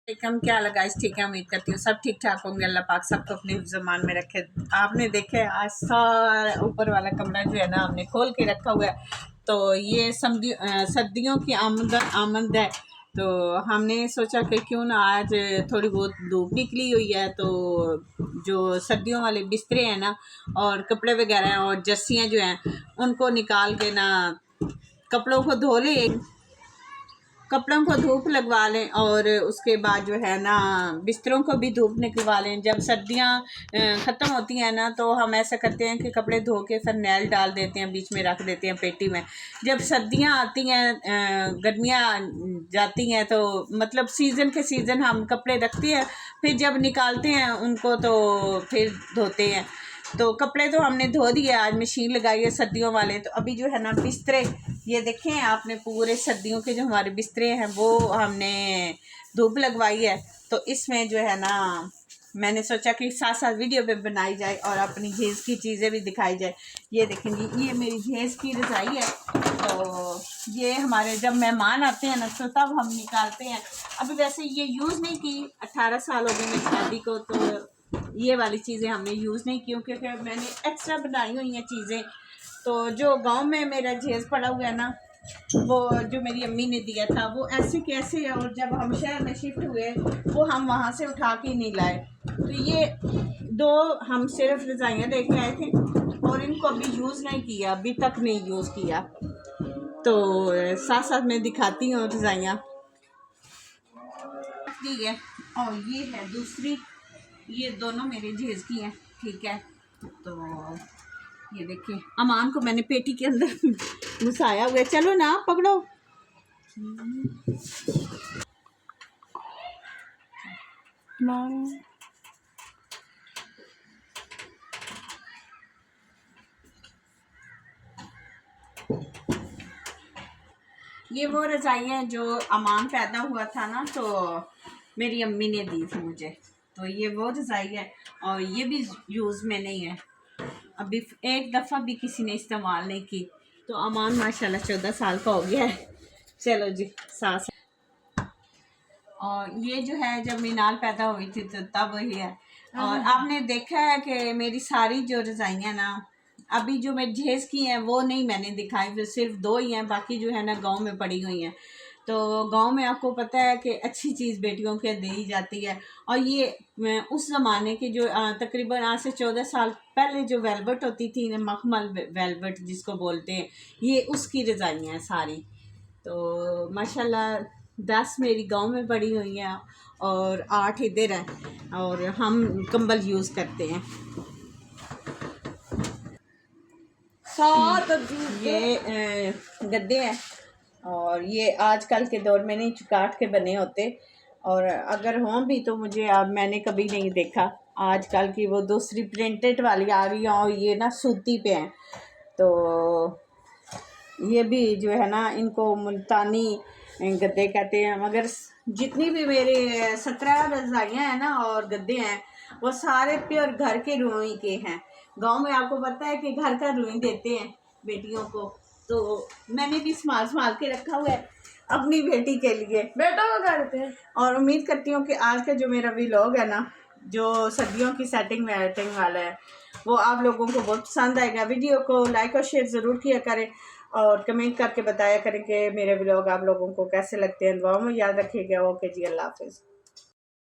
कम क्या लगा इस ठीक है। उम्मीद करती हूँ सब ठीक ठाक होंगे। अल्लाह पाक सबको अपने ज़मान में रखे। आपने देखे आज सारा ऊपर वाला कमरा जो है ना हमने खोल के रखा हुआ है। तो ये सर्दियों की आमद है। तो हमने सोचा कि क्यों ना आज थोड़ी बहुत धूप निकली हुई है तो जो सर्दियों वाले बिस्तरे हैं ना और कपड़े वगैरह हैं और जर्सियाँ जो हैं उनको निकाल के ना कपड़ों को धो लें, कपड़ों को धूप लगवा लें और उसके बाद जो है ना बिस्तरों को भी धूप निकलवा लें। जब सर्दियां ख़त्म होती हैं ना तो हम ऐसा करते हैं कि कपड़े धो के फिर नैल डाल देते हैं, बीच में रख देते हैं पेटी में। जब सर्दियां आती हैं, गर्मियां जाती हैं तो मतलब सीज़न के सीज़न हम कपड़े रखते हैं, फिर जब निकालते हैं उनको तो फिर धोते हैं। तो कपड़े तो हमने धो दिए, आज मशीन लगाई है सर्दियों वाले। तो अभी जो है ना बिस्तरे ये देखें आपने, पूरे सर्दियों के जो हमारे बिस्तरे हैं वो हमने धूप लगवाई है। तो इसमें जो है ना मैंने सोचा कि साथ साथ वीडियो पे बनाई जाए और अपनी घेज़ की चीज़ें भी दिखाई जाए। ये देखेंगे ये मेरी घेज़ की रज़ाई है। तो ये हमारे जब मेहमान आते हैं ना तो तब हम निकालते हैं। अभी वैसे ये यूज़ नहीं की, 18 साल हो गए मेरी शादी को, तो ये वाली चीज़ें हमने यूज़ नहीं की क्योंकि मैंने एक्स्ट्रा बनाई हुई हैं चीज़ें। तो जो गांव में मेरा जेज़ पड़ा हुआ है ना वो जो मेरी अम्मी ने दिया था वो ऐसे कैसे, और जब हम शहर में शिफ्ट हुए वो हम वहाँ से उठा के नहीं लाए। तो ये दो हम सिर्फ रज़ाइयाँ लेके आए थे और इनको अभी यूज़ नहीं किया, अभी तक नहीं यूज़ किया। तो साथ साथ मैं दिखाती हूँ रज़ाइयाँ। ठीक है, और ये है दूसरी, ये दोनों मेरे जेज़ की हैं। ठीक है, तो ये देखिए अमान को मैंने पेटी के अंदर घुसाया हुआ है। चलो ना पकड़ो। ये वो रज़ाई है जो अमान पैदा हुआ था ना तो मेरी अम्मी ने दी थी मुझे। तो ये वो रज़ाई है और ये भी यूज़ में नहीं है, अभी एक दफ़ा भी किसी ने इस्तेमाल नहीं की। तो अमान माशाल्लाह 14 साल का हो गया है। चलो जी सास। और ये जो है जब मीनाल पैदा हुई थी तो तब वही है। और आपने देखा है कि मेरी सारी जो रज़ाइयाँ ना अभी जो मेरी जेज़ की हैं वो नहीं मैंने दिखाई, सिर्फ 2 ही हैं, बाकी जो है ना गांव में पड़ी हुई हैं। तो गांव में आपको पता है कि अच्छी चीज़ बेटियों के दी जाती है। और ये उस ज़माने के जो तकरीबन आज से 14 साल पहले जो वेलवेट होती थी ना, मखमल वेलवेट जिसको बोलते हैं, ये उसकी रज़ाइयाँ हैं सारी। तो माशाल्लाह 10 मेरी गांव में पड़ी हुई हैं और 8 इधर हैं और हम कंबल यूज़ करते हैं। ये गद्दे हैं और ये आजकल के दौर में नहीं काट के बने होते, और अगर हों भी तो मुझे अब मैंने कभी नहीं देखा। आजकल की वो दूसरी प्रिंटेड वाली आ रही हैं और ये ना सूती पे हैं। तो ये भी जो है ना इनको मुल्तानी गद्दे कहते हैं। मगर जितनी भी मेरे 17 रज़ाइयाँ हैं ना और गद्दे हैं वो सारे प्योर घर के रुई के हैं। गांव में आपको पता है कि घर का रुई देते हैं बेटियों को। तो मैंने भी संभाल के रखा हुआ है अपनी बेटी के लिए, बेटों को करते हैं। और उम्मीद करती हूँ कि आज का जो मेरा व्लॉग है ना जो सर्दियों की सेटिंग वेटिंग वाला है वो आप लोगों को बहुत पसंद आएगा। वीडियो को लाइक और शेयर ज़रूर किया करें और कमेंट करके बताया करें कि मेरे व्लॉग आप लोगों को कैसे लगते हैं। दुआ में याद रखिएगा। ओके जी, अल्लाह हाफिज़।